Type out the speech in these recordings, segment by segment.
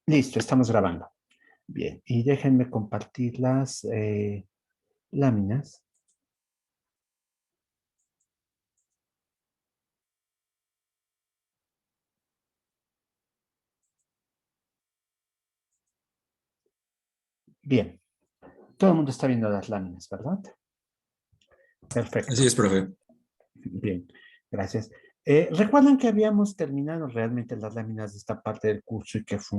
Listo, estamos grabando. Bien, y déjenme compartir las láminas. Bien, todo el mundo está viendo las láminas, ¿verdad? Así Perfecto. es, profe. Bien, gracias. ¿Recuerdan que habíamos terminado realmente las láminas de esta parte del curso y que fue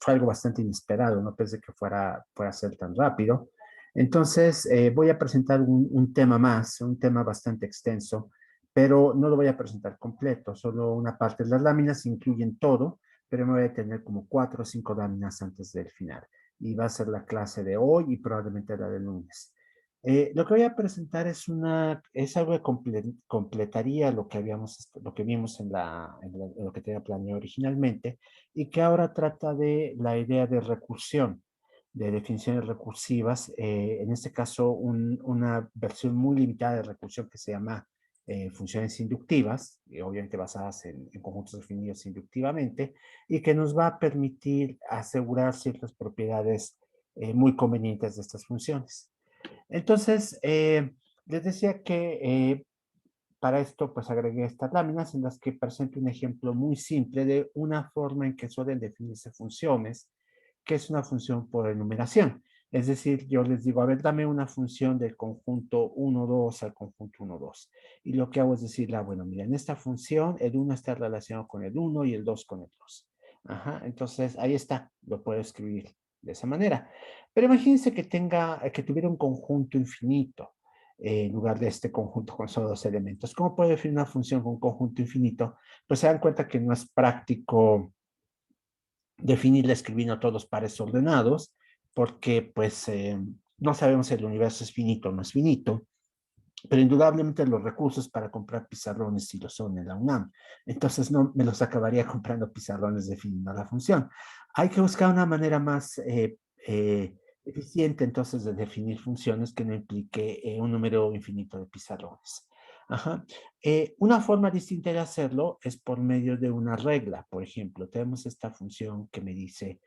algo bastante inesperado? No pensé que fuera a ser tan rápido. Entonces, voy a presentar un tema más, un tema bastante extenso, pero no lo voy a presentar completo, solo una parte de las láminas incluyen todo, pero me voy a tener como 4 o 5 láminas antes del final. Y va a ser la clase de hoy y probablemente la del lunes. Lo que voy a presentar es algo que completaría lo que vimos en lo que tenía planeado originalmente y que ahora trata de la idea de recursión, de definiciones recursivas, en este caso una versión muy limitada de recursión que se llama funciones inductivas, obviamente basadas en conjuntos definidos inductivamente, y que nos va a permitir asegurar ciertas propiedades muy convenientes de estas funciones. Entonces, les decía que para esto pues agregué estas láminas en las que presento un ejemplo muy simple de una forma en que suelen definirse funciones, que es una función por enumeración. Es decir, yo les digo, a ver, dame una función del conjunto 1, 2 al conjunto 1, 2. Y lo que hago es decirle, bueno, mira, en esta función el 1 está relacionado con el 1 y el 2 con el 2. Ajá, entonces ahí está, lo puedo escribir de esa manera. Pero imagínense que tuviera un conjunto infinito en lugar de este conjunto con solo dos elementos. ¿Cómo puedo definir una función con un conjunto infinito? Pues se dan cuenta que no es práctico definirla escribiendo todos los pares ordenados, porque pues no sabemos si el universo es finito o no es finito, pero indudablemente los recursos para comprar pizarrones sí lo son en la UNAM. Entonces no me los acabaría comprando pizarrones definiendo la función. Hay que buscar una manera más eficiente entonces de definir funciones que no implique un número infinito de pizarrones. Ajá. Una forma distinta de hacerlo es por medio de una regla. Por ejemplo, tenemos esta función que me dice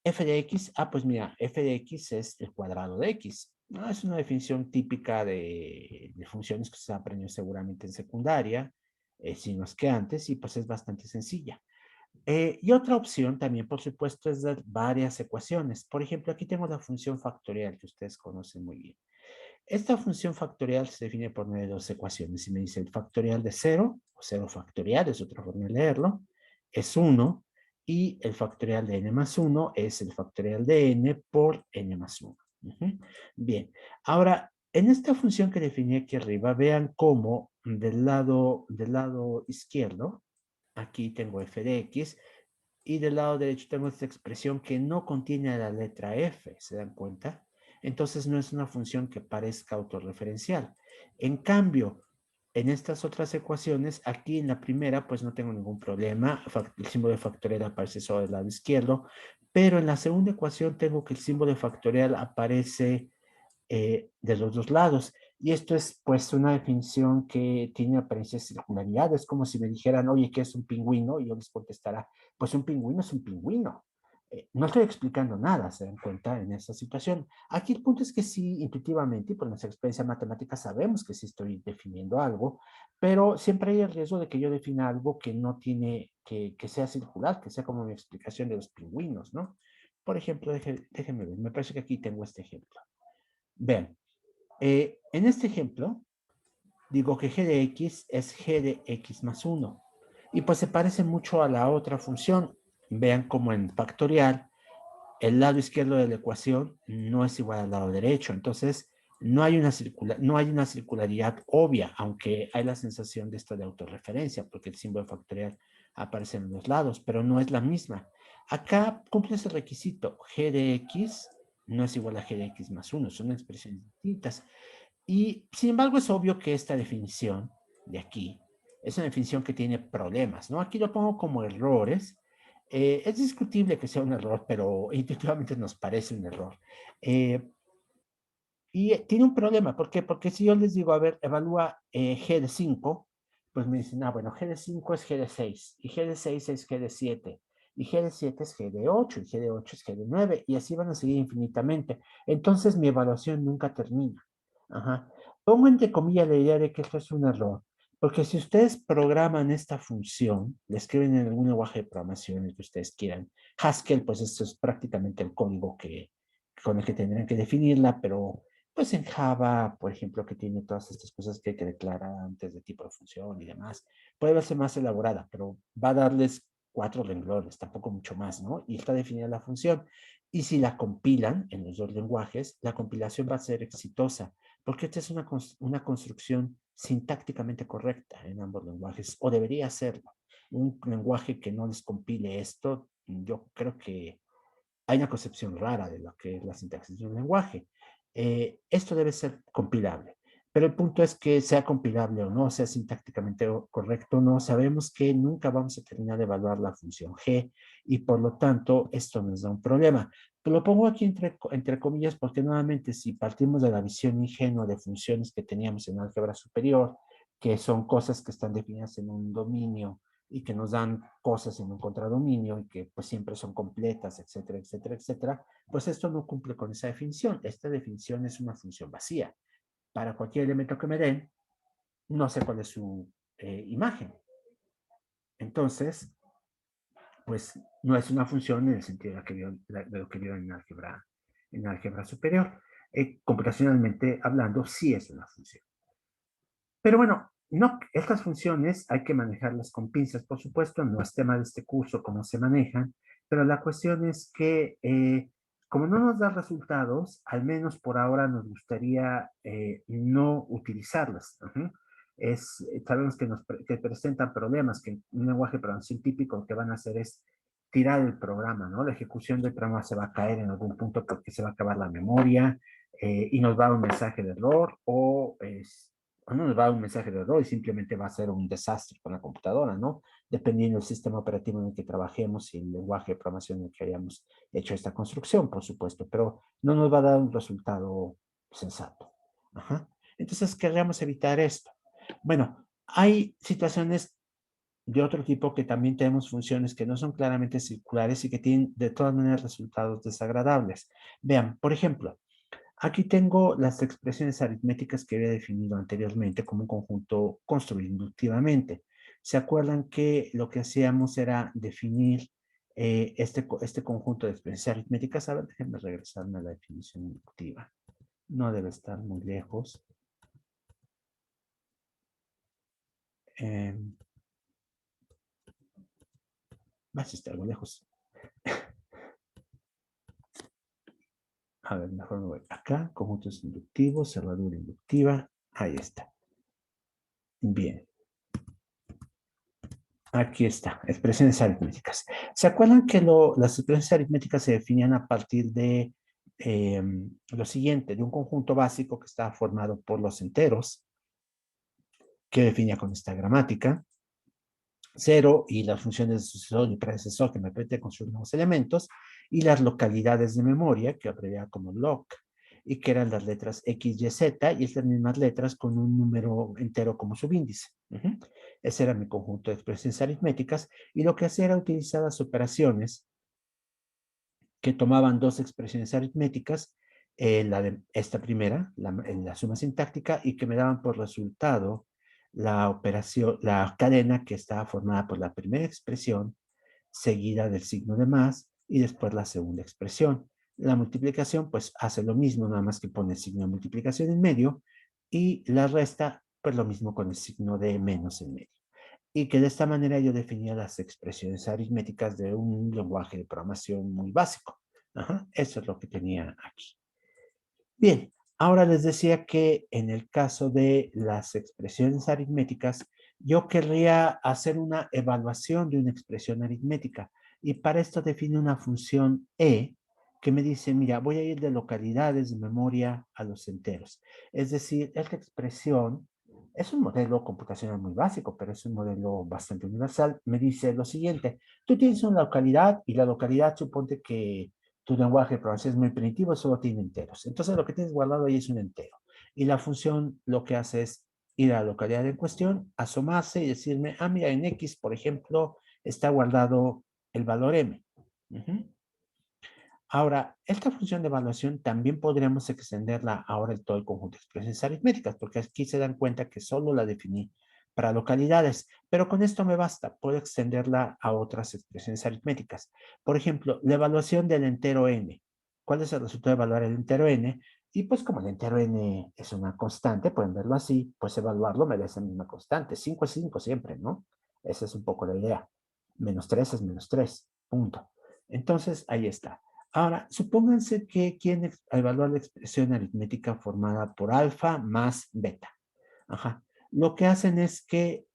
f de x, pues mira, f de x es el cuadrado de x. ¿No? Es una definición típica de funciones que se aprendió seguramente en secundaria, si no es que antes, y pues es bastante sencilla. Y otra opción también, por supuesto, es dar varias ecuaciones. Por ejemplo, aquí tengo la función factorial que ustedes conocen muy bien. Esta función factorial se define por medio de dos ecuaciones. Y me dice el factorial de 0, o 0 factorial, es otra forma de leerlo, es 1, y el factorial de n más 1 es el factorial de n por n más 1. Bien, ahora, en esta función que definí aquí arriba, vean cómo del lado izquierdo, aquí tengo f de x, y del lado derecho tengo esta expresión que no contiene la letra f, ¿se dan cuenta? Entonces no es una función que parezca autorreferencial. En cambio, en estas otras ecuaciones, aquí en la primera, pues no tengo ningún problema. El símbolo de factorial aparece solo del lado izquierdo, pero en la segunda ecuación tengo que el símbolo de factorial aparece de los dos lados. Y esto es pues una definición que tiene apariencia de circularidad. Es como si me dijeran, oye, ¿qué es un pingüino? Y yo les contestara, pues un pingüino es un pingüino. No estoy explicando nada, se dan cuenta en esta situación. Aquí el punto es que sí, intuitivamente, y por nuestra experiencia matemática, sabemos que sí estoy definiendo algo, pero siempre hay el riesgo de que yo defina algo que no tiene, que sea circular, que sea como mi explicación de los pingüinos, ¿no? Por ejemplo, déjenme ver, me parece que aquí tengo este ejemplo. Vean, en este ejemplo, digo que g de x es g de x más 1. Y pues se parece mucho a la otra función. Vean como en factorial, el lado izquierdo de la ecuación no es igual al lado derecho. Entonces, no hay una circularidad obvia, aunque hay la sensación de esta de autorreferencia, porque el símbolo factorial aparece en los lados, pero no es la misma. Acá cumple ese requisito. G de x no es igual a g de x más 1, son expresiones distintas. Y sin embargo es obvio que esta definición de aquí es una definición que tiene problemas, ¿no? Aquí lo pongo como errores. Es discutible que sea un error, pero intuitivamente nos parece un error. Eh, y tiene un problema, ¿por qué? Porque si yo les digo, a ver, evalúa G de 5, pues me dicen, bueno, G de 5 es G de 6 y G de 6 es G de 7. y G de 7 es G de 8, y G de 8 es G de 9, y así van a seguir infinitamente. Entonces mi evaluación nunca termina. Ajá. Pongo entre comillas la idea de que esto es un error, porque si ustedes programan esta función, le escriben en algún lenguaje de programación el que ustedes quieran. Haskell, pues esto es prácticamente el código con el que tendrán que definirla, pero pues en Java, por ejemplo, que tiene todas estas cosas que hay que declarar antes de tipo de función y demás, puede verse más elaborada, pero va a darles 4 renglones, tampoco mucho más, ¿no? Y está definida la función. Y si la compilan en los dos lenguajes, la compilación va a ser exitosa, porque esta es una construcción sintácticamente correcta en ambos lenguajes, o debería serlo. Un lenguaje que no les compile esto, yo creo que hay una concepción rara de lo que es la sintaxis de un lenguaje. Esto debe ser compilable, pero el punto es que sea compilable o no, sea sintácticamente correcto o no, sabemos que nunca vamos a terminar de evaluar la función g y por lo tanto esto nos da un problema. Lo pongo aquí entre comillas porque nuevamente si partimos de la visión ingenua de funciones que teníamos en álgebra superior, que son cosas que están definidas en un dominio y que nos dan cosas en un contradominio y que pues siempre son completas, etcétera, etcétera, etcétera, pues esto no cumple con esa definición. Esta definición es una función vacía. Para cualquier elemento que me den, no sé cuál es su imagen. Entonces, pues no es una función en el sentido de lo que vio en álgebra superior. Computacionalmente hablando, sí es una función. Pero bueno, no, estas funciones hay que manejarlas con pinzas, por supuesto, no es tema de este curso cómo se manejan, pero la cuestión es que como no nos da resultados, al menos por ahora nos gustaría no utilizarlas. Sabemos que presentan problemas, que un lenguaje de programación típico lo que van a hacer es tirar el programa, ¿no? La ejecución del programa se va a caer en algún punto porque se va a acabar la memoria y nos va a dar un mensaje de error o no nos va a dar un mensaje de error y simplemente va a ser un desastre con la computadora, ¿no? Dependiendo del sistema operativo en el que trabajemos y el lenguaje de programación en el que hayamos hecho esta construcción, por supuesto, pero no nos va a dar un resultado sensato. Ajá. Entonces, querríamos evitar esto. Bueno, hay situaciones de otro tipo que también tenemos funciones que no son claramente circulares y que tienen de todas maneras resultados desagradables. Vean, por ejemplo, aquí tengo las expresiones aritméticas que había definido anteriormente como un conjunto construido inductivamente. ¿Se acuerdan que lo que hacíamos era definir este conjunto de expresiones aritméticas? A ver, déjenme regresarme a la definición inductiva. No debe estar muy lejos. Eh, Va a estar muy lejos. A ver, mejor me voy acá. Conjuntos inductivos, cerradura inductiva. Ahí está. Bien. Aquí está, expresiones aritméticas. ¿Se acuerdan que las expresiones aritméticas se definían a partir de lo siguiente, de un conjunto básico que estaba formado por los enteros, que definía con esta gramática, cero y las funciones de sucesor y predecesor que me permiten construir nuevos elementos, y las localidades de memoria, que abreviaba como loc, y que eran las letras X, Y, Z, y estas mismas letras con un número entero como subíndice. Ese era mi conjunto de expresiones aritméticas, y lo que hacía era utilizar las operaciones que tomaban dos expresiones aritméticas, la de esta primera, la suma sintáctica, y que me daban por resultado la operación, la cadena que estaba formada por la primera expresión, seguida del signo de más, y después la segunda expresión. La multiplicación, pues hace lo mismo, nada más que pone el signo de multiplicación en medio, y la resta, pues lo mismo con el signo de menos en medio. Y que de esta manera yo definía las expresiones aritméticas de un lenguaje de programación muy básico. Ajá, eso es lo que tenía aquí. Bien, ahora les decía que en el caso de las expresiones aritméticas, yo querría hacer una evaluación de una expresión aritmética y para esto define una función e que me dice, mira, voy a ir de localidades de memoria a los enteros. Es decir, esta expresión es un modelo computacional muy básico, pero es un modelo bastante universal. Me dice lo siguiente, tú tienes una localidad y la localidad suponte que tu lenguaje de programación es muy primitivo, solo tiene enteros. Entonces lo que tienes guardado ahí es un entero. Y la función lo que hace es ir a la localidad en cuestión, asomarse y decirme, ah, mira, en X, por ejemplo, está guardado el valor m. Ahora, esta función de evaluación también podríamos extenderla ahora en todo el conjunto de expresiones aritméticas, porque aquí se dan cuenta que solo la definí para localidades, pero con esto me basta, puedo extenderla a otras expresiones aritméticas. Por ejemplo, la evaluación del entero n. ¿Cuál es el resultado de evaluar el entero n? Y pues como el entero n es una constante, pueden verlo así, pues evaluarlo me da esa misma constante. 5 es 5 siempre, ¿no? Esa es un poco la idea. -3 es -3, punto. Entonces, ahí está. Ahora, supónganse que quieren evaluar la expresión aritmética formada por alfa más beta. Ajá. Lo que hacen es que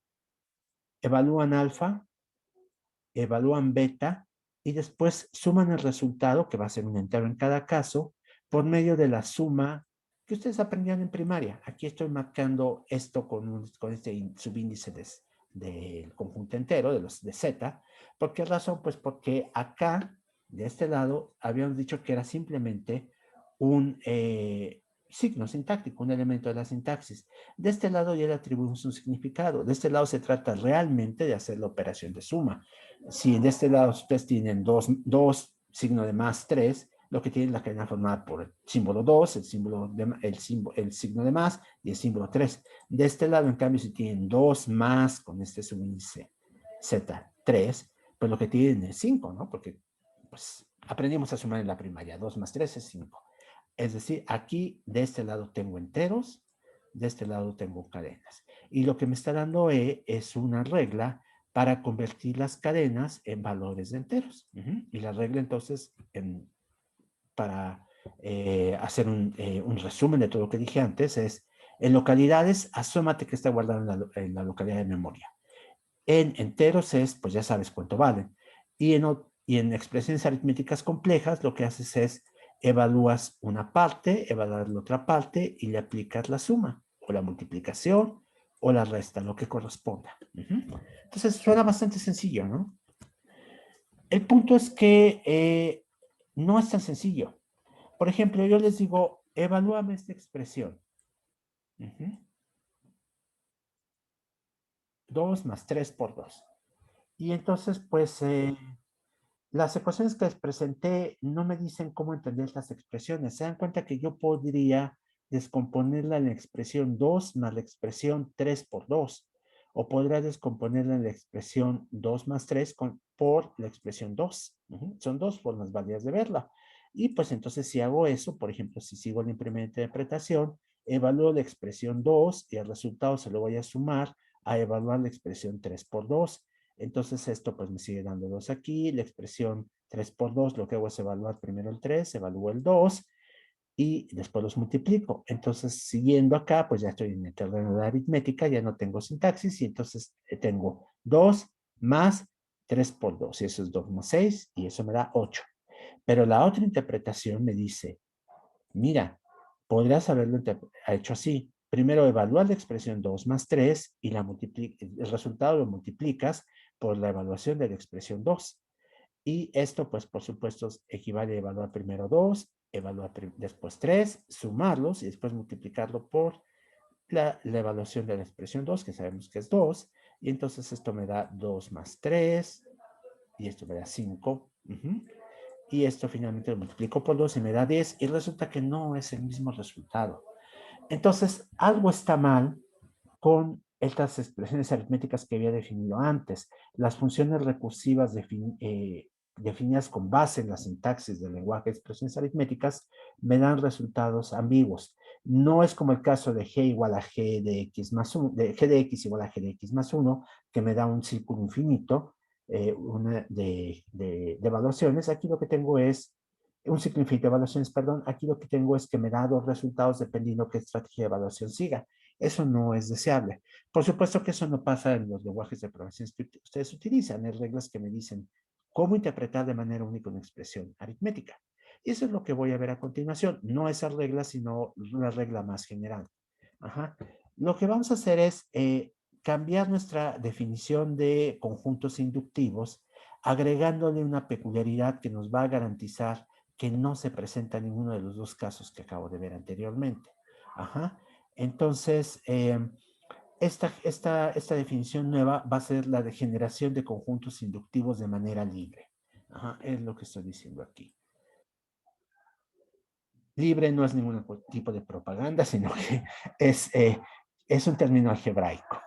evalúan alfa, evalúan beta y después suman el resultado, que va a ser un entero en cada caso, por medio de la suma que ustedes aprendieron en primaria. Aquí estoy marcando esto con este subíndice del conjunto entero, de z. ¿Por qué razón? Pues porque acá, de este lado, habíamos dicho que era simplemente un signo sintáctico, un elemento de la sintaxis. De este lado ya le atribuimos un significado. De este lado se trata realmente de hacer la operación de suma. Si de este lado ustedes tienen dos signos de más 3, lo que tienen la cadena formada por el símbolo 2, el signo de más y el símbolo 3. De este lado, en cambio, si tienen 2 más con este subíndice Z3, pues lo que tienen es 5, ¿no? Porque pues aprendimos a sumar en la primaria. 2 más 3 es 5. Es decir, aquí de este lado tengo enteros, de este lado tengo cadenas. Y lo que me está dando E es una regla para convertir las cadenas en valores de enteros. Y la regla entonces, para hacer un resumen de todo lo que dije antes, es en localidades, asómate que está guardado en la localidad de memoria. En enteros es, pues ya sabes cuánto valen. Y en expresiones aritméticas complejas, lo que haces es evalúas una parte, evalúas la otra parte y le aplicas la suma, o la multiplicación, o la resta, lo que corresponda. Entonces suena bastante sencillo, ¿no? El punto es que no es tan sencillo. Por ejemplo, yo les digo, evalúame esta expresión. 2 más 3 por 2. Y entonces, pues, las ecuaciones que les presenté no me dicen cómo entender las expresiones. Se dan cuenta que yo podría descomponerla en la expresión 2 más la expresión 3 por 2. O podría descomponerla en la expresión 2 más 3 por la expresión 2. Son dos formas válidas de verla. Y pues entonces si hago eso, por ejemplo, si sigo la primera interpretación, evalúo la expresión 2 y el resultado se lo voy a sumar a evaluar la expresión 3 por 2. Entonces esto pues me sigue dando 2 aquí, la expresión 3 por 2, lo que hago es evaluar primero el 3, evalúo el 2 y después los multiplico. Entonces siguiendo acá pues ya estoy en el terreno de la aritmética, ya no tengo sintaxis y entonces tengo 2 más 3 por 2 y eso es 2 más 6 y eso me da 8. Pero la otra interpretación me dice, mira, podrías haberlo hecho así. Primero evalúas la expresión 2 más 3 y el resultado lo multiplicas por la evaluación de la expresión 2. Y esto, pues, por supuesto, equivale a evaluar primero 2, evaluar después 3, sumarlos y después multiplicarlo por la evaluación de la expresión 2, que sabemos que es 2. Y entonces esto me da 2 más 3 y esto me da 5. Y esto finalmente lo multiplico por 2 y me da 10 y resulta que no es el mismo resultado. Entonces, algo está mal con estas expresiones aritméticas que había definido antes. Las funciones recursivas definidas con base en la sintaxis del lenguaje de expresiones aritméticas me dan resultados ambiguos. No es como el caso de g igual a g de x más 1, de g de x igual a g de x más 1, que me da un círculo infinito de evaluaciones. Aquí lo que tengo es un ciclo infinito de evaluaciones, perdón. Aquí lo que tengo es que me da dos resultados dependiendo qué estrategia de evaluación siga. Eso no es deseable. Por supuesto que eso no pasa en los lenguajes de programación que ustedes utilizan. Hay reglas que me dicen cómo interpretar de manera única una expresión aritmética. Y eso es lo que voy a ver a continuación. No esa regla, sino una regla más general. Ajá. Lo que vamos a hacer es cambiar nuestra definición de conjuntos inductivos, agregándole una peculiaridad que nos va a garantizar que no se presenta ninguno de los dos casos que acabo de ver anteriormente. Ajá. Entonces, Esta definición nueva va a ser la de generación de conjuntos inductivos de manera libre. Ajá, es lo que estoy diciendo aquí. Libre no es ningún tipo de propaganda, sino que es, eh, es un término algebraico.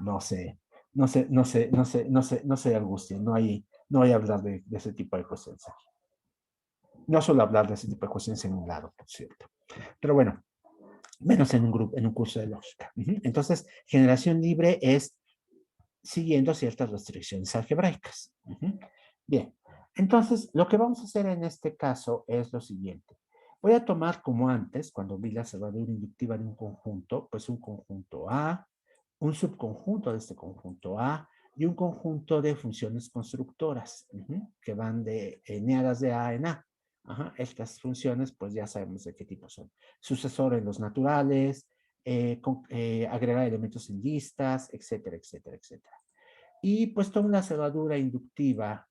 No sé, no se angustien, no hay hablar de ese tipo de cuestiones aquí. No suelo hablar de ese tipo de cuestiones en un lado, por cierto. Pero bueno, menos en un grupo, en un curso de lógica. Entonces, generación libre es siguiendo ciertas restricciones algebraicas. Bien, entonces lo que vamos a hacer en este caso es lo siguiente. Voy a tomar como antes, cuando vi la cerradura inductiva de un conjunto, pues un conjunto A, un subconjunto de este conjunto A y un conjunto de funciones constructoras que van de eneadas de A en A. Ajá, estas funciones, pues ya sabemos de qué tipo son. Sucesor en los naturales, agregar elementos en listas, etcétera, etcétera, etcétera. Y pues tomo la cerradura inductiva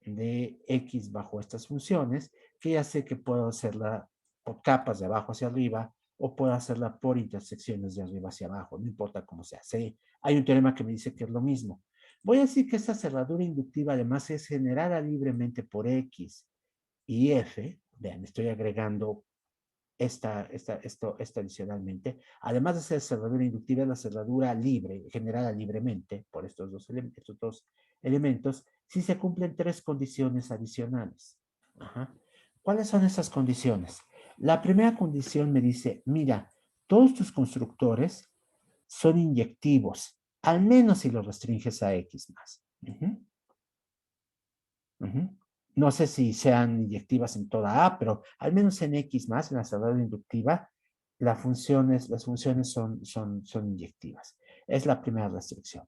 de X bajo estas funciones, que ya sé que puedo hacerla por capas de abajo hacia arriba o puedo hacerla por intersecciones de arriba hacia abajo, no importa cómo se hace. Hay un teorema que me dice que es lo mismo. Voy a decir que esta cerradura inductiva además es generada libremente por X y F. Vean, estoy agregando esto adicionalmente, además de ser cerradura inductiva, es la cerradura libre, generada libremente por estos dos elementos, si se cumplen tres condiciones adicionales. Ajá. ¿Cuáles son esas condiciones? La primera condición me dice, mira, todos tus constructores son inyectivos, al menos si los restringes a X más. Ujú. No sé si sean inyectivas en toda A, pero al menos en X más, en la cerradura inductiva, las funciones son inyectivas. Es la primera restricción.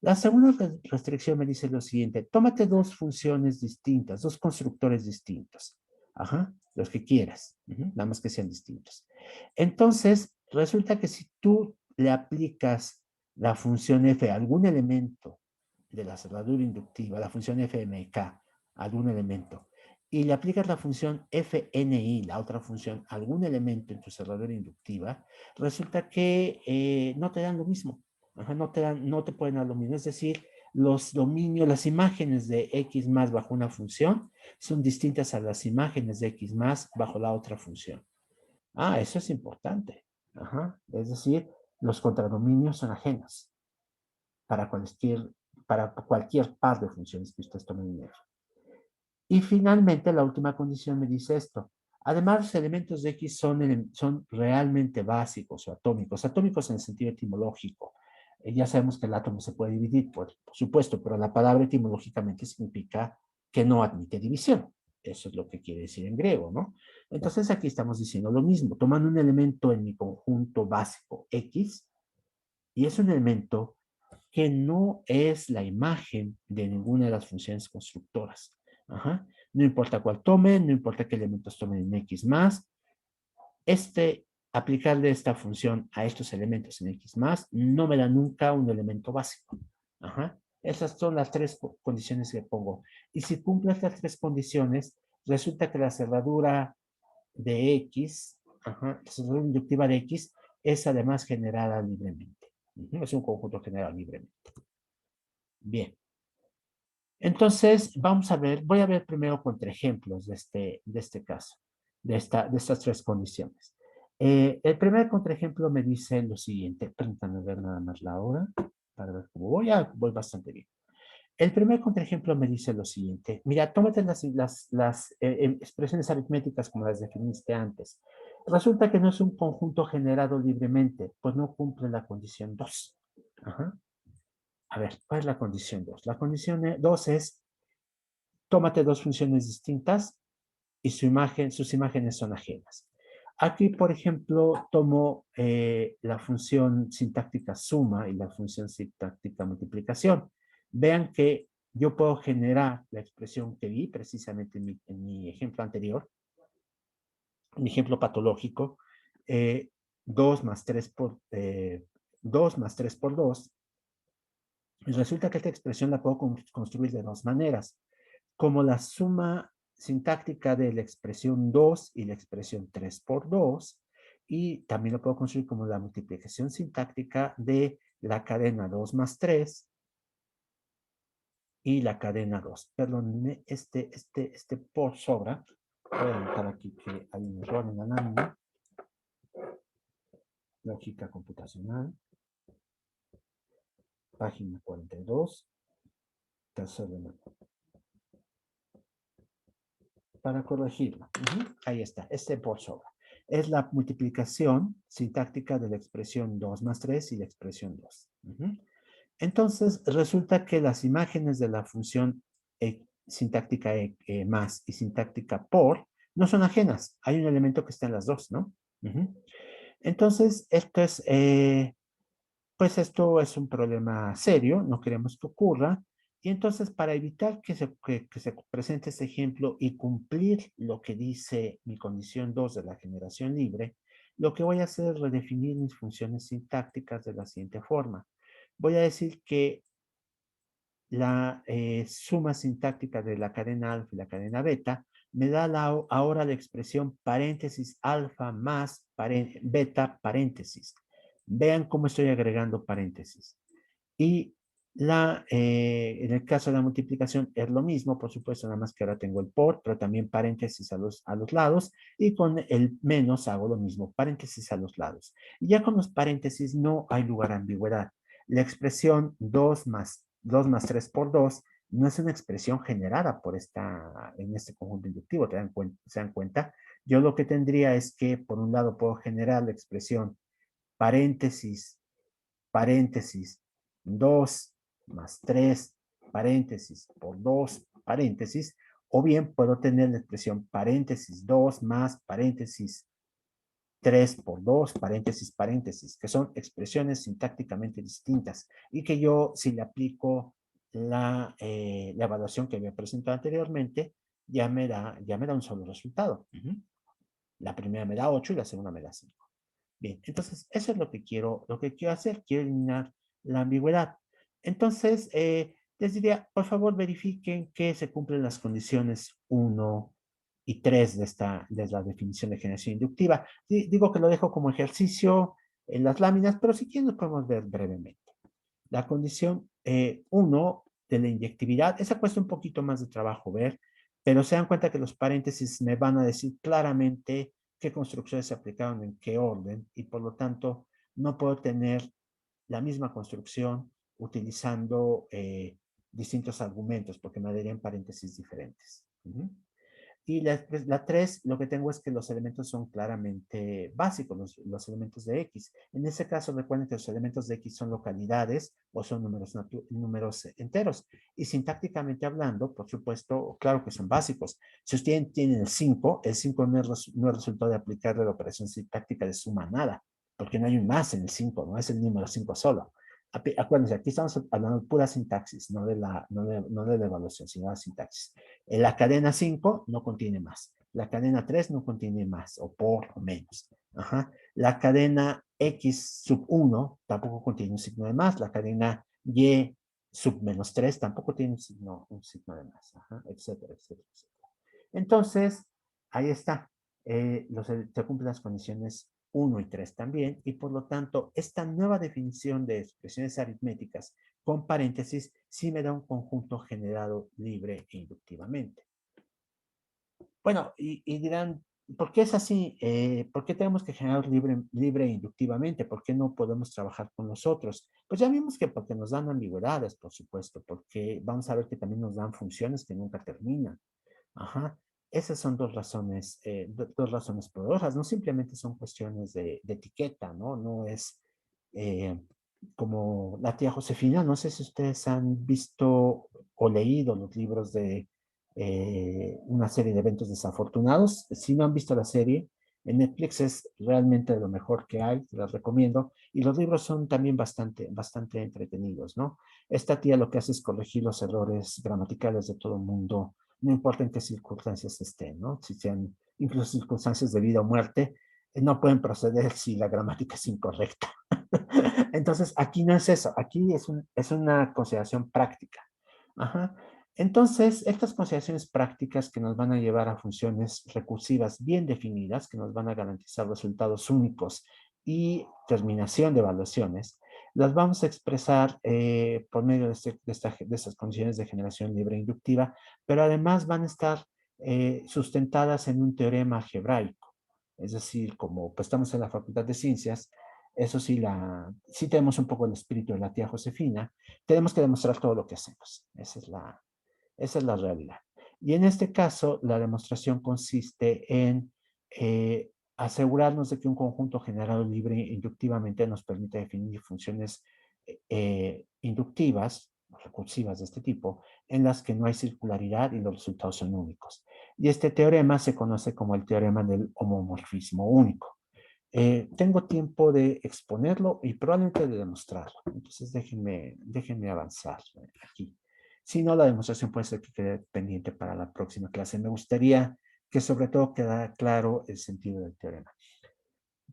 La segunda restricción me dice lo siguiente, tómate dos funciones distintas, dos constructores distintos. Ajá, los que quieras, nada más que sean distintos. Entonces, resulta que si tú le aplicas la función f a algún elemento de la cerradura inductiva, la función fmk, algún elemento, y le aplicas la función fni, la otra función, a algún elemento en tu cerradura inductiva, resulta que no te dan lo mismo. Ajá, no te pueden dar lo mismo. Es decir, los dominios, las imágenes de X más bajo una función son distintas a las imágenes de X más bajo la otra función. Ah, eso es importante. Ajá. Es decir, los contradominios son ajenos para cualquier, para cualquier par de funciones que ustedes tomen en F. Y finalmente, la última condición me dice esto. Además, los elementos de X son realmente básicos o atómicos. Atómicos en el sentido etimológico. Ya sabemos que el átomo se puede dividir, por supuesto, pero la palabra etimológicamente significa que no admite división. Eso es lo que quiere decir en griego, ¿no? Entonces aquí estamos diciendo lo mismo. Tomando un elemento en mi conjunto básico X, y es un elemento que no es la imagen de ninguna de las funciones constructoras. Ajá. No importa cuál tome, no importa qué elementos tomen en X más, aplicarle esta función a estos elementos en X más no me da nunca un elemento básico. Ajá. Esas son las tres condiciones que pongo. Y si cumple estas tres condiciones, resulta que la cerradura de X, ajá, la cerradura inductiva de X, es además generada libremente. Es un conjunto generado libremente. Bien. Entonces, vamos a ver, voy a ver primero contraejemplos de este caso, de estas tres condiciones. El primer contraejemplo me dice lo siguiente, permítanme ver nada más la hora para ver cómo voy. Voy bastante bien. El primer contraejemplo me dice lo siguiente. Mira, tómate las expresiones aritméticas como las definiste antes. Resulta que no es un conjunto generado libremente, pues no cumple la condición 2. Ajá. A ver, ¿cuál es la condición 2? La condición 2 es, tómate dos funciones distintas y sus imágenes son ajenas. Aquí, por ejemplo, tomo la función sintáctica suma y la función sintáctica multiplicación. Vean que yo puedo generar la expresión que vi precisamente en mi ejemplo anterior, mi ejemplo patológico, eh, 2 más 3 por, 2 más 3 por 2. Y resulta que esta expresión la puedo construir de dos maneras, como la suma sintáctica de la expresión 2 y la expresión 3 por 2, y también lo puedo construir como la multiplicación sintáctica de la cadena 2 más 3 y la cadena 2. Perdónenme, este por sobra. Voy a anotar aquí que hay un error en la lámina. Lógica computacional. Página 42. Tercer elemento. Para corregirlo. Ahí está, este por sobra. Es la multiplicación sintáctica de la expresión 2 más 3 y la expresión 2. Entonces, resulta que las imágenes de la función sintáctica más y sintáctica por no son ajenas. Hay un elemento que está en las dos, ¿no? Entonces, pues esto es un problema serio, no queremos que ocurra. Y entonces, para evitar que se presente este ejemplo y cumplir lo que dice mi condición 2 de la generación libre, lo que voy a hacer es redefinir mis funciones sintácticas de la siguiente forma. Voy a decir que la suma sintáctica de la cadena alfa y la cadena beta me da ahora la expresión paréntesis alfa más beta paréntesis. Vean cómo estoy agregando paréntesis. Y en el caso de la multiplicación es lo mismo, por supuesto, nada más que ahora tengo el por, pero también paréntesis a los lados, y con el menos hago lo mismo, paréntesis a los lados. Y ya con los paréntesis no hay lugar a ambigüedad. La expresión 2 más 3 por 2 no es una expresión generada en este conjunto inductivo, ¿se dan cuenta? Yo lo que tendría es que, por un lado, puedo generar la expresión paréntesis, paréntesis, 2 más 3, paréntesis, por 2, paréntesis, o bien puedo tener la expresión paréntesis 2 más paréntesis 3 por 2, paréntesis, paréntesis, que son expresiones sintácticamente distintas y que yo, si le aplico la evaluación que había presentado anteriormente, ya me da un solo resultado. La primera me da 8 y la segunda me da 5. Bien, entonces eso es lo que quiero hacer, quiero eliminar la ambigüedad. Entonces, les diría, por favor, verifiquen que se cumplen las condiciones 1 y 3 de la definición de generación inductiva. Digo que lo dejo como ejercicio en las láminas, pero si quieren lo podemos ver brevemente. La condición 1 de la inyectividad, esa cuesta un poquito más de trabajo ver, pero se dan cuenta que los paréntesis me van a decir claramente qué construcciones se aplicaron en qué orden y por lo tanto no puedo tener la misma construcción utilizando distintos argumentos porque me darían paréntesis diferentes. Y la 3, lo que tengo es que los elementos son claramente básicos, los elementos de X. En ese caso, recuerden que los elementos de X son localidades o son números enteros. Y sintácticamente hablando, por supuesto, claro que son básicos. Si ustedes tienen el 5 no es resultado de aplicarle la operación sintáctica de suma nada, porque no hay un más en el 5, no es el número 5 solo. Acuérdense, aquí estamos hablando de pura sintaxis, no de la evaluación, sino de la sintaxis. La cadena 5 no contiene más. La cadena 3 no contiene más, o por o menos. Ajá. La cadena X sub 1 tampoco contiene un signo de más. La cadena Y sub menos 3 tampoco tiene un signo de más. Ajá, etcétera, etcétera, etcétera. Entonces, ahí está. Se cumplen las condiciones 1 y 3 también, y por lo tanto, esta nueva definición de expresiones aritméticas con paréntesis sí me da un conjunto generado libre e inductivamente. Bueno, y dirán, ¿por qué es así? ¿Por qué tenemos que generar libre e inductivamente? ¿Por qué no podemos trabajar con los otros? Pues ya vimos que porque nos dan ambigüedades, por supuesto, porque vamos a ver que también nos dan funciones que nunca terminan. Ajá. Esas son dos razones poderosas. No simplemente son cuestiones de etiqueta, ¿no? No es eh, como la tía Josefina. No sé si ustedes han visto o leído los libros de una serie de eventos desafortunados. Si no han visto la serie, en Netflix es realmente lo mejor que hay, te las recomiendo. Y los libros son también bastante entretenidos, ¿no? Esta tía lo que hace es corregir los errores gramaticales de todo el mundo, no importa en qué circunstancias estén, ¿no? Si sean incluso circunstancias de vida o muerte, no pueden proceder si la gramática es incorrecta. Entonces, aquí no es eso, aquí es una consideración práctica. Ajá. Entonces, estas consideraciones prácticas que nos van a llevar a funciones recursivas bien definidas, que nos van a garantizar resultados únicos y terminación de evaluaciones, las vamos a expresar por medio de estas condiciones de generación libre inductiva, pero además van a estar sustentadas en un teorema algebraico. Es decir, como pues, estamos en la Facultad de Ciencias, eso sí, sí tenemos un poco el espíritu de la tía Josefina, tenemos que demostrar todo lo que hacemos. Esa es la realidad. Y en este caso, la demostración consiste en asegurarnos de que un conjunto generado libre inductivamente nos permite definir funciones inductivas, recursivas de este tipo, en las que no hay circularidad y los resultados son únicos. Y este teorema se conoce como el teorema del homomorfismo único. Tengo tiempo de exponerlo y probablemente de demostrarlo. Entonces déjenme avanzar aquí. Si no, la demostración puede ser que quede pendiente para la próxima clase. Me gustaría que sobre todo quedara claro el sentido del teorema.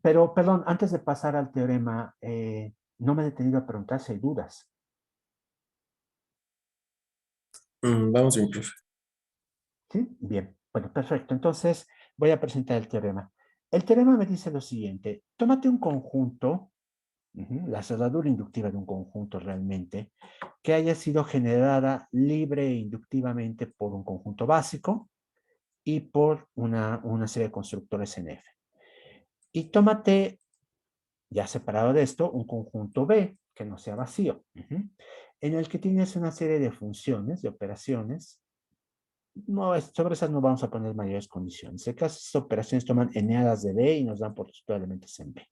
Pero, perdón, antes de pasar al teorema, no me he detenido a preguntar si hay dudas. Vamos bien, profe. ¿Sí? Bien, bueno, perfecto. Entonces, voy a presentar el teorema. El teorema me dice lo siguiente. Tómate un conjunto, la cerradura inductiva de un conjunto realmente, que haya sido generada libre e inductivamente por un conjunto básico y por una serie de constructores en F. Y tómate, ya separado de esto, un conjunto B que no sea vacío, en el que tienes una serie de funciones, de operaciones. No, sobre esas no vamos a poner mayores condiciones. En caso, estas operaciones toman eneadas de B y nos dan por resultado elementos en B.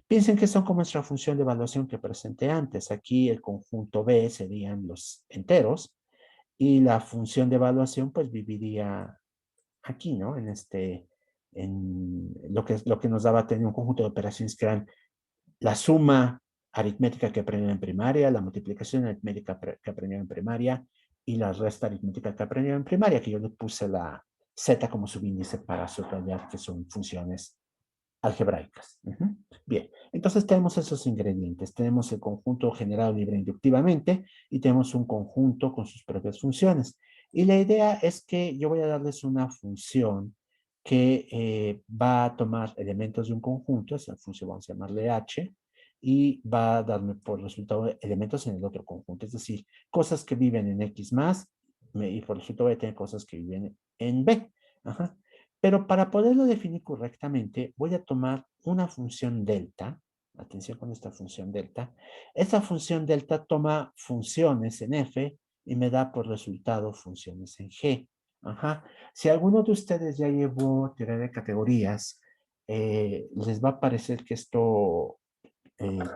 Piensen que son como nuestra función de evaluación que presenté antes. Aquí el conjunto B serían los enteros y la función de evaluación pues viviría aquí, ¿no? En lo que nos daba tener un conjunto de operaciones que eran la suma aritmética que aprendieron en primaria, la multiplicación aritmética que aprendieron en primaria y la resta aritmética que aprendieron en primaria, que yo le puse la z como subíndice para subrayar que son funciones algebraicas. Bien, entonces tenemos esos ingredientes. Tenemos el conjunto generado libre inductivamente y tenemos un conjunto con sus propias funciones. Y la idea es que yo voy a darles una función que va a tomar elementos de un conjunto, esa función vamos a llamarle h, y va a darme por resultado elementos en el otro conjunto, es decir, cosas que viven en x más, y por resultado voy a tener cosas que viven en b. Ajá. Pero para poderlo definir correctamente, voy a tomar una función delta. Atención con esta función delta. Esta función delta toma funciones en f y me da por resultado funciones en g. Ajá. Si alguno de ustedes ya llevó teoría de categorías, les va a parecer que esto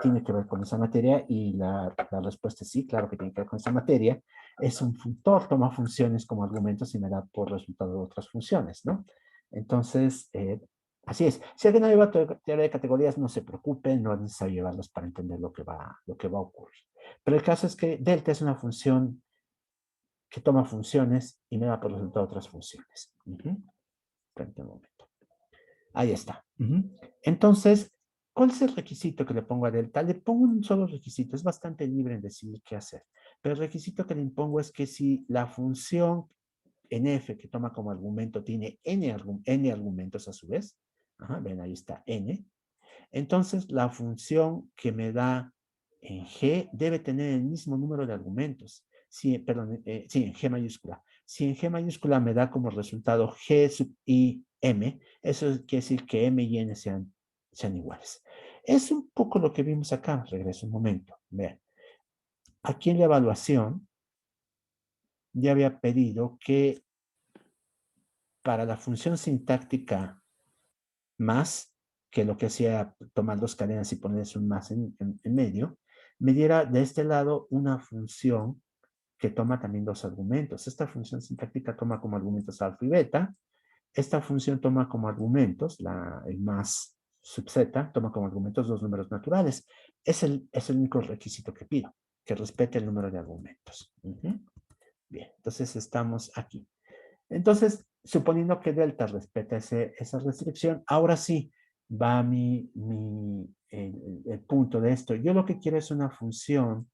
tiene que ver con esa materia y la respuesta es sí, claro que tiene que ver con esa materia. Es un funtor, toma funciones como argumentos y me da por resultado otras funciones, ¿no? Entonces, así es. Si alguien no lleva teoría de categorías, no se preocupe, no es necesario llevarlas para entender lo que va a ocurrir. Pero el caso es que delta es una función que toma funciones y me da por resultado otras funciones. Frente un momento. Ahí está. Entonces, ¿cuál es el requisito que le pongo a delta? Le pongo un solo requisito, es bastante libre en decidir qué hacer. Pero el requisito que le impongo es que si la función en f que toma como argumento tiene n argumentos a su vez, ven, ahí está n, entonces la función que me da en g debe tener el mismo número de argumentos. Sí, perdón, sí, en g mayúscula. Si en g mayúscula me da como resultado g sub i m, eso quiere decir que m y n sean iguales. Es un poco lo que vimos acá. Regreso un momento. Vean. Aquí en la evaluación ya había pedido que para la función sintáctica más, que lo que hacía tomar dos cadenas y ponerles un más en medio, me diera de este lado una función que toma también dos argumentos. Esta función sintáctica toma como argumentos alfa y beta. Esta función toma como argumentos, el más sub z, toma como argumentos dos números naturales. Es el único requisito que pido, que respete el número de argumentos. Bien, entonces estamos aquí. Entonces, suponiendo que delta respeta esa restricción, ahora sí va el punto de esto. Yo lo que quiero es una función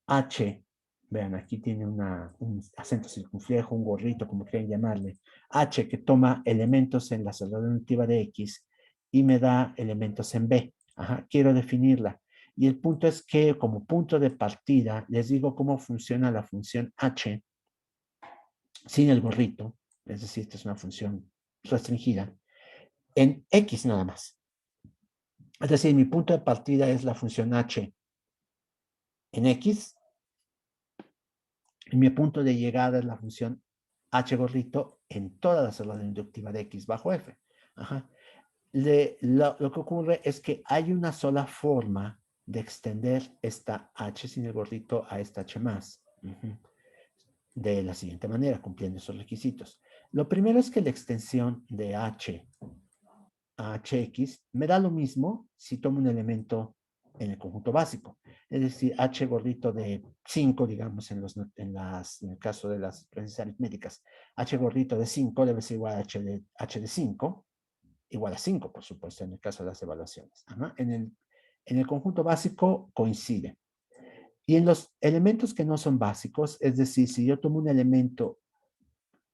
h. Vean, aquí tiene un acento circunflejo, un gorrito, como quieran llamarle. H que toma elementos en la cerradura inductiva de X y me da elementos en B. Quiero definirla. Y el punto es que como punto de partida les digo cómo funciona la función h sin el gorrito, es decir, esta es una función restringida, en x nada más. Es decir, mi punto de partida es la función h en x y mi punto de llegada es la función h gorrito en toda la celda inductiva de x bajo f. Ajá. Lo que ocurre es que hay una sola forma de extender esta h sin el gorrito a esta h más. De la siguiente manera, cumpliendo esos requisitos. Lo primero es que la extensión de h a hx me da lo mismo si tomo un elemento en el conjunto básico. Es decir, h gordito de 5, digamos, en el caso de las presencias aritméticas, h gordito de 5 debe ser igual a h de 5, igual a 5, por supuesto, en el caso de las evaluaciones. Ajá. En el conjunto básico coincide. Y en los elementos que no son básicos, es decir, si yo tomo un elemento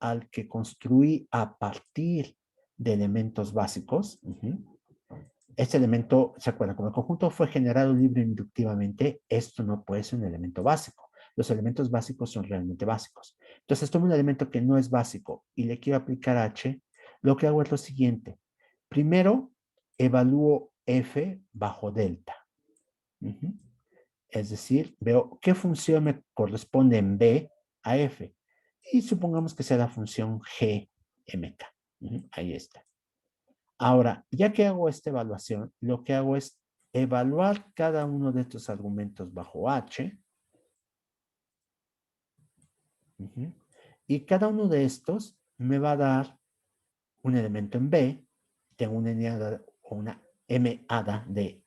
al que construí a partir de elementos básicos, este elemento, ¿se acuerdan? Como el conjunto fue generado libre inductivamente, esto no puede ser un elemento básico. Los elementos básicos son realmente básicos. Entonces, tomo un elemento que no es básico y le quiero aplicar h, lo que hago es lo siguiente. Primero, evalúo f bajo delta. Es decir, veo qué función me corresponde en B a F. Y supongamos que sea la función GMK. Ahí está. Ahora, ya que hago esta evaluación, lo que hago es evaluar cada uno de estos argumentos bajo H. Y cada uno de estos me va a dar un elemento en B. Tengo una N-ada o una M-ada de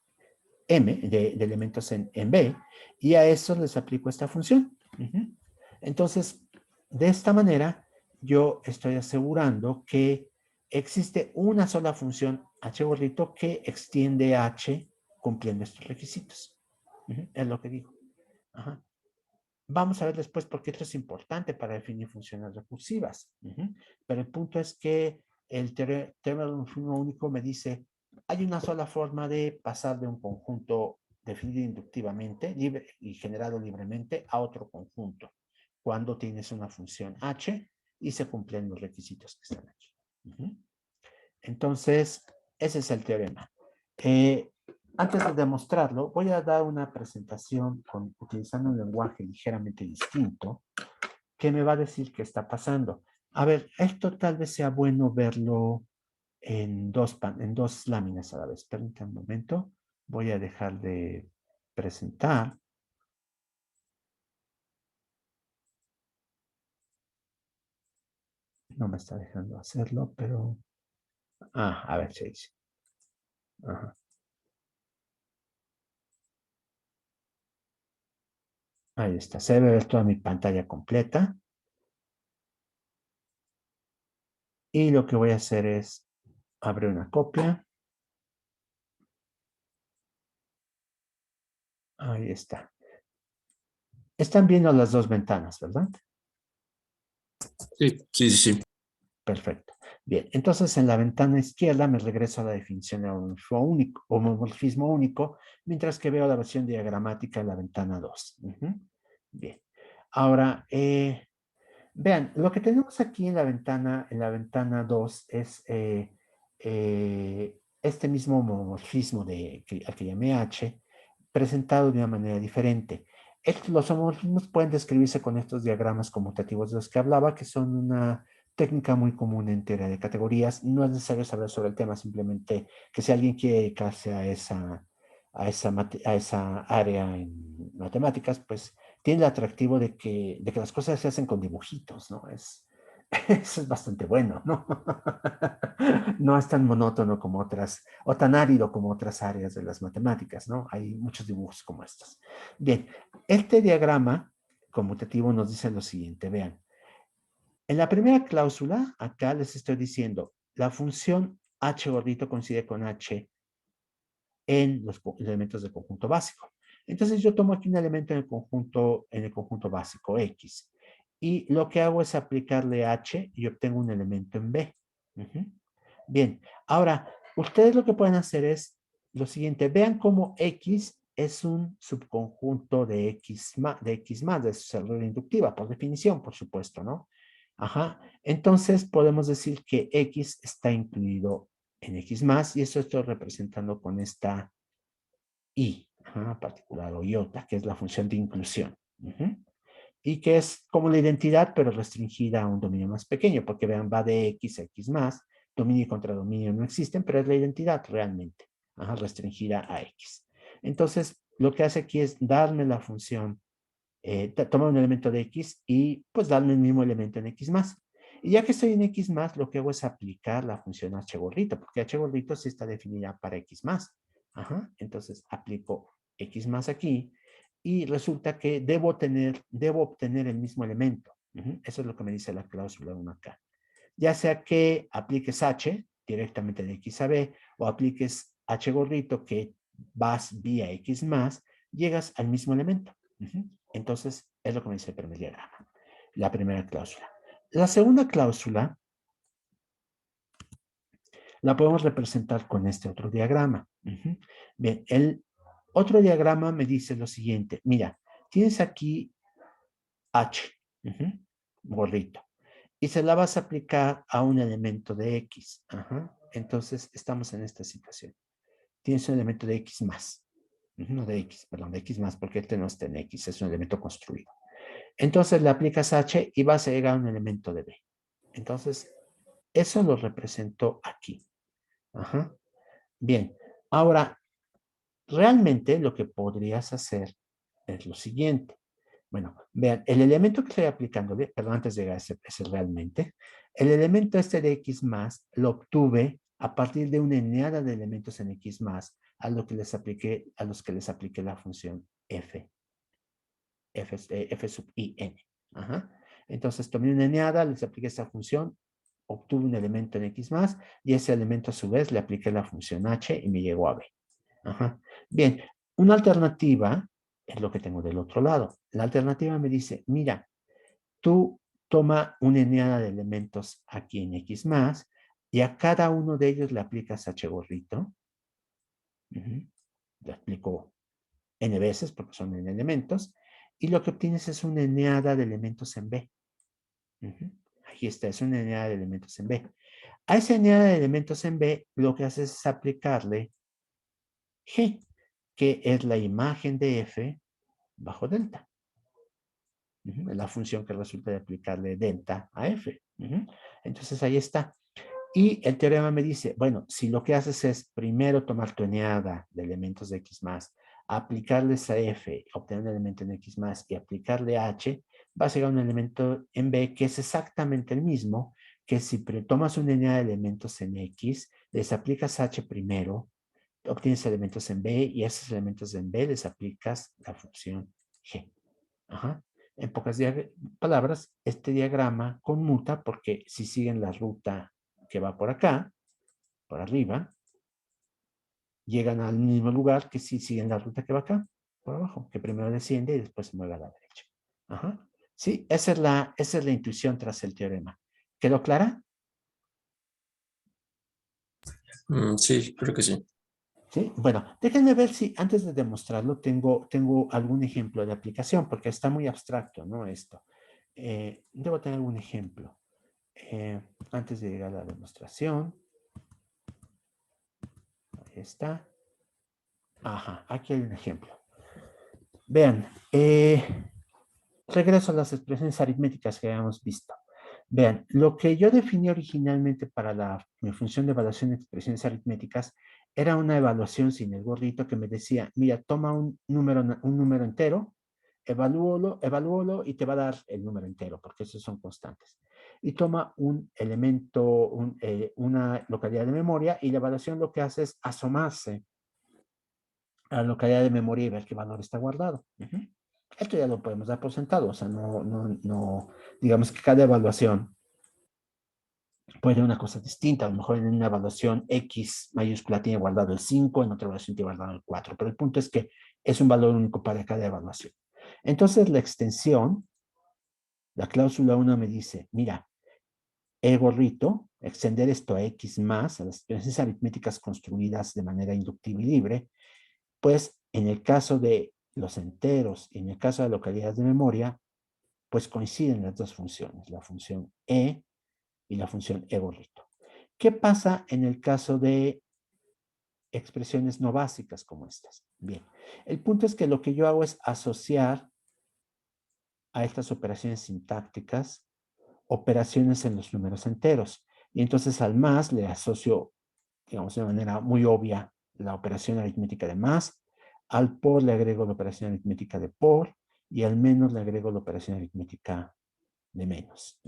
de elementos en B, y a eso les aplico esta función. Entonces, de esta manera, yo estoy asegurando que existe una sola función h gorrito que extiende h cumpliendo estos requisitos. Es lo que digo. Ajá. Vamos a ver después por qué esto es importante para definir funciones recursivas. Pero el punto es que el teorema de un morfismo único me dice, hay una sola forma de pasar de un conjunto definido inductivamente libre y generado libremente a otro conjunto, cuando tienes una función h y se cumplen los requisitos que están aquí. Entonces, ese es el teorema. Antes de demostrarlo, voy a dar una presentación utilizando un lenguaje ligeramente distinto que me va a decir qué está pasando. A ver, esto tal vez sea bueno verlo en dos láminas a la vez. Permítanme un momento. Voy a dejar de presentar. No me está dejando hacerlo, pero... a ver si dice. Ajá. Ahí está. Se debe ver toda mi pantalla completa. Y lo que voy a hacer es abrir una copia. Ahí está. Están viendo las dos ventanas, ¿verdad? Sí, sí, sí, sí. Perfecto. Bien, entonces en la ventana izquierda me regreso a la definición de homomorfismo único, mientras que veo la versión diagramática en la ventana 2. Bien. Ahora, vean, lo que tenemos aquí en la ventana 2 es este mismo homomorfismo al que llamé H, presentado de una manera diferente. Los homomorfismos pueden describirse con estos diagramas conmutativos de los que hablaba, que son una técnica muy común en teoría de categorías. No es necesario saber sobre el tema, simplemente que si alguien quiere dedicarse a esa área en matemáticas, pues tiene el atractivo de que las cosas se hacen con dibujitos, ¿no? Eso es bastante bueno, ¿no? No es tan monótono como otras, o tan árido como otras áreas de las matemáticas, ¿no? Hay muchos dibujos como estos. Bien, este diagrama conmutativo nos dice lo siguiente, vean. En la primera cláusula, acá les estoy diciendo, la función h gordito coincide con h en los elementos del conjunto básico. Entonces yo tomo aquí un elemento en el conjunto básico X y lo que hago es aplicarle H y obtengo un elemento en B. Bien, ahora ustedes lo que pueden hacer es lo siguiente, vean cómo X es un subconjunto de X más, de su regla inductiva, por definición, por supuesto, ¿no? Ajá. Entonces, podemos decir que X está incluido en X más, y eso estoy representando con esta I, ajá, particular o iota, que es la función de inclusión. Y que es como la identidad, pero restringida a un dominio más pequeño, porque vean, va de X a X más, dominio y contradominio no existen, pero es la identidad realmente, ajá, restringida a X. Entonces, lo que hace aquí es darme la función, tomar un elemento de X y pues darme el mismo elemento en X más. Y ya que estoy en X más, lo que hago es aplicar la función H gordito, porque H gordito sí está definida para X más. Ajá, entonces aplico X más aquí y resulta que debo obtener el mismo elemento. Eso es lo que me dice la cláusula 1 acá. Ya sea que apliques H directamente de X a B o apliques H gordito que vas vía X más, llegas al mismo elemento. Entonces, es lo que me dice el primer diagrama. La primera cláusula. La segunda cláusula la podemos representar con este otro diagrama. Bien, el otro diagrama me dice lo siguiente. Mira, tienes aquí H, gordito, y se la vas a aplicar a un elemento de X. Entonces, estamos en esta situación. Tienes un elemento de X más. No de X, perdón, de X más, porque este no está en X, es un elemento construido. Entonces le aplicas H y vas a llegar a un elemento de B. Entonces, eso lo represento aquí. Bien, ahora, realmente lo que podrías hacer es lo siguiente. Bueno, vean, el elemento que estoy aplicando, perdón, antes de llegar a ese realmente, el elemento este de X más lo obtuve a partir de una eneada de elementos en X más a los que les apliqué la función f sub i n. Entonces tomé una eneada, les apliqué esta función, obtuve un elemento en X más y ese elemento a su vez le apliqué la función h y me llegó a B. Bien, una alternativa es lo que tengo del otro lado. La alternativa me dice, mira, tú toma una eneada de elementos aquí en X más y a cada uno de ellos le aplicas H gorrito. Le aplico N veces porque son N elementos y lo que obtienes es una eneada de elementos en B. Aquí está, es una eneada de elementos en B. A esa eneada de elementos en B lo que haces es aplicarle G, que es la imagen de F bajo delta. Es la función que resulta de aplicarle delta a F. Entonces ahí está. Y el teorema me dice, bueno, si lo que haces es primero tomar tu eneada de elementos de X más, aplicarles a F, obtener un elemento en X más y aplicarle a H, vas a llegar a un elemento en B que es exactamente el mismo que si tomas una eneada de elementos en X, les aplicas H primero, obtienes elementos en B y a esos elementos en B les aplicas la función G. En pocas palabras, este diagrama conmuta porque si siguen la ruta que va por acá, por arriba, llegan al mismo lugar que si siguen la ruta que va acá, por abajo, que primero desciende y después se mueve a la derecha. Sí, esa es la intuición tras el teorema. ¿Quedó clara? Sí, creo que sí. ¿Sí? Bueno, déjenme ver si antes de demostrarlo tengo algún ejemplo de aplicación, porque está muy abstracto, ¿no? Esto. Debo tener algún ejemplo. Antes de llegar a la demostración. Ahí está. Ajá, aquí hay un ejemplo. Vean, regreso a las expresiones aritméticas que habíamos visto. Vean, lo que yo definí originalmente para mi función de evaluación de expresiones aritméticas era una evaluación sin el gorrito que me decía, mira, toma un número entero, evalúalo y te va a dar el número entero, porque esos son constantes. Y toma un elemento, una localidad de memoria, y la evaluación lo que hace es asomarse a la localidad de memoria y ver qué valor está guardado. Esto ya lo podemos dar por sentado, o sea, no, digamos que cada evaluación puede ser una cosa distinta. A lo mejor en una evaluación X mayúscula tiene guardado el 5, en otra evaluación tiene guardado el 4, pero el punto es que es un valor único para cada evaluación. Entonces, la extensión, la cláusula 1 me dice, mira, el gorrito, extender esto a X más, a las expresiones aritméticas construidas de manera inductiva y libre, pues en el caso de los enteros y en el caso de localidades de memoria, pues coinciden las dos funciones, la función e y la función e gorrito. ¿Qué pasa en el caso de expresiones no básicas como estas? Bien, el punto es que lo que yo hago es asociar a estas operaciones sintácticas operaciones en los números enteros. Y entonces al más le asocio, digamos, de manera muy obvia la operación aritmética de más, al por le agrego la operación aritmética de por, y al menos le agrego la operación aritmética de menos.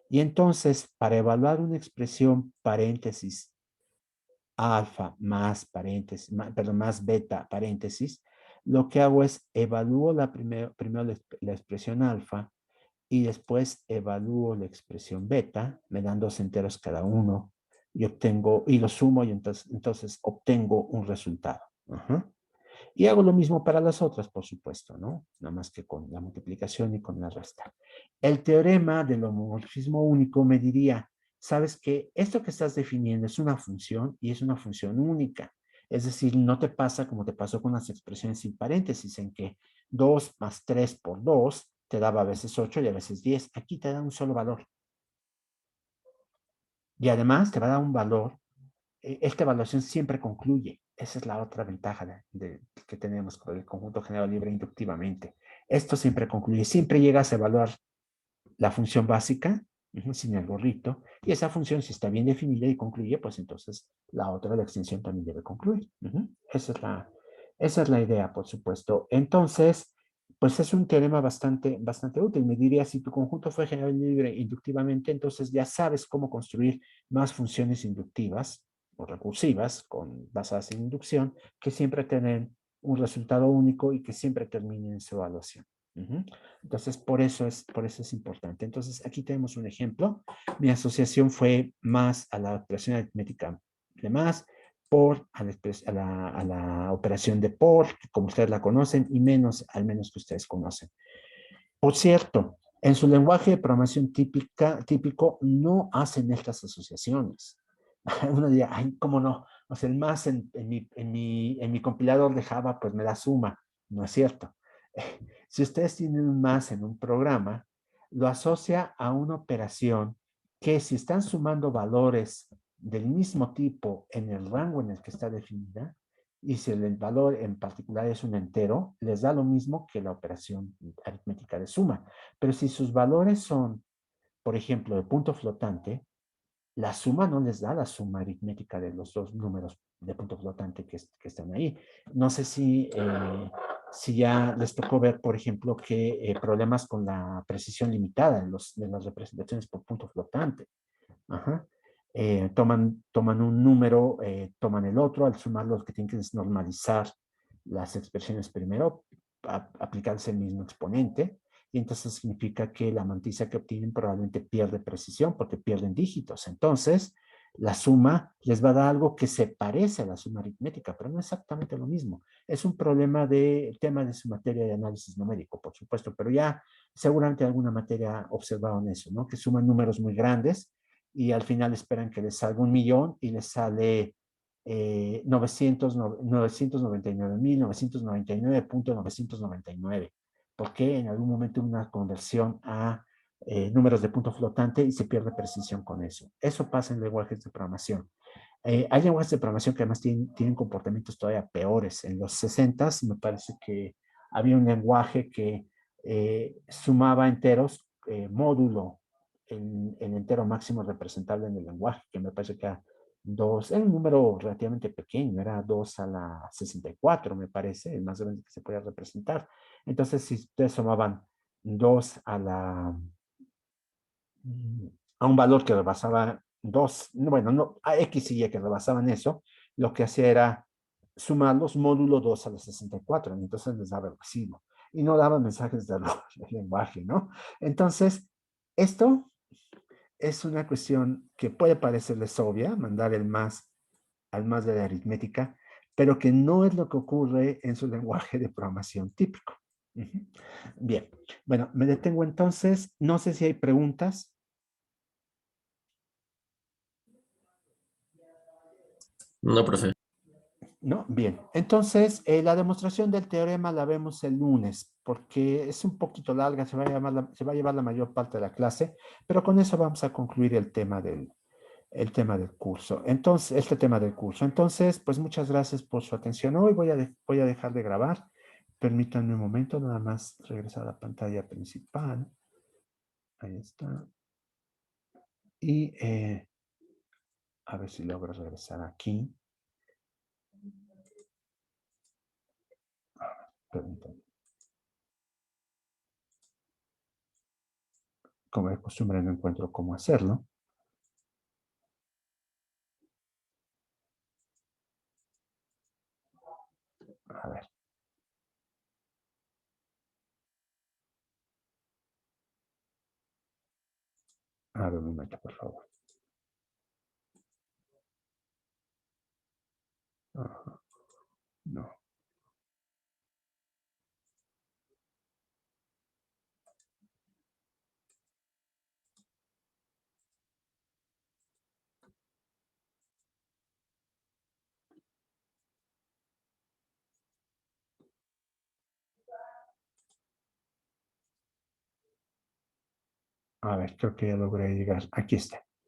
Y entonces, para evaluar una expresión paréntesis alfa más paréntesis, perdón, más beta paréntesis, lo que hago es evalúo primero la expresión alfa y después evalúo la expresión beta, me dan dos enteros cada uno y obtengo, y lo sumo y entonces obtengo un resultado. Y hago lo mismo para las otras, por supuesto, ¿no? Nada más que con la multiplicación y con la resta. El teorema del homomorfismo único me diría, sabes que esto que estás definiendo es una función y es una función única. Es decir, no te pasa como te pasó con las expresiones sin paréntesis, en que 2 más 3 por 2 te daba a veces 8 y a veces 10. Aquí te da un solo valor. Y además te va a dar un valor. Esta evaluación siempre concluye. Esa es la otra ventaja que tenemos con el conjunto general libre inductivamente. Esto siempre concluye. Siempre llegas a evaluar la función básica sin el gorrito, y esa función, si está bien definida y concluye, pues entonces la otra, la extensión, también debe concluir. Esa es la idea, por supuesto. Entonces, pues es un teorema bastante útil. Me diría, si tu conjunto fue general libre inductivamente, entonces ya sabes cómo construir más funciones inductivas o recursivas basadas en inducción, que siempre tienen un resultado único y que siempre terminen en su evaluación. Entonces, por eso es importante. Entonces, aquí tenemos un ejemplo. Mi asociación fue más a la operación aritmética de más, por a la operación de por, como ustedes la conocen, y menos, al menos que ustedes conocen. Por cierto, en su lenguaje de programación típico no hacen estas asociaciones. Uno diría, ay, ¿cómo no? O sea, el más en mi compilador de Java, pues me da suma. No es cierto. Si ustedes tienen un más en un programa, lo asocia a una operación que, si están sumando valores del mismo tipo en el rango en el que está definida, y si el valor en particular es un entero, les da lo mismo que la operación aritmética de suma. Pero si sus valores son, por ejemplo, de punto flotante, la suma no les da la suma aritmética de los dos números de punto flotante que están ahí. No sé si ya les tocó ver, por ejemplo, que problemas con la precisión limitada de las representaciones por punto flotante. Ajá. Toman un número, toman el otro, al sumarlo lo que tienen que es normalizar las expresiones primero, aplicarse el mismo exponente, y entonces significa que la mantisa que obtienen probablemente pierde precisión porque pierden dígitos. Entonces, la suma les va a dar algo que se parece a la suma aritmética, pero no exactamente lo mismo. Es un tema de su materia de análisis numérico, por supuesto, pero ya seguramente alguna materia observaron eso, ¿no? Que suman números muy grandes y al final esperan que les salga 1.000.000 y les sale 999.999, porque en algún momento hubo una conversión a números de punto flotante y se pierde precisión con eso. Eso pasa en lenguajes de programación. Hay lenguajes de programación que además tienen comportamientos todavía peores. En los 60s me parece que había un lenguaje que sumaba enteros módulo el entero máximo representable en el lenguaje, que me parece que era un número relativamente pequeño, era 2 a la 64, me parece, el más grande que se podía representar. Entonces, si ustedes sumaban 2 a un valor que rebasaba 2, bueno, no, a X y Y que rebasaban eso, lo que hacía era sumarlos módulo 2 a la 64, y entonces les daba el recibo. Y no daba mensajes de error del lenguaje, ¿no? Entonces, esto es una cuestión que puede parecerles obvia, mandar el más al más de la aritmética, pero que no es lo que ocurre en su lenguaje de programación típico. Bien, bueno, me detengo entonces. No sé si hay preguntas. No, profe. ¿No? Bien. Entonces, la demostración del teorema la vemos el lunes, porque es un poquito larga, se va a llevar la mayor parte de la clase, pero con eso vamos a concluir el tema del curso. Entonces, este tema del curso. Entonces, pues muchas gracias por su atención. Hoy voy a dejar de grabar. Permítanme un momento, nada más regresar a la pantalla principal. Ahí está. Y a ver si logro regresar aquí. Permítanme. Como de costumbre, no encuentro cómo hacerlo. A ver, a ver un momento, por favor. Ajá, no. A ver, creo que ya logré llegar. Aquí está.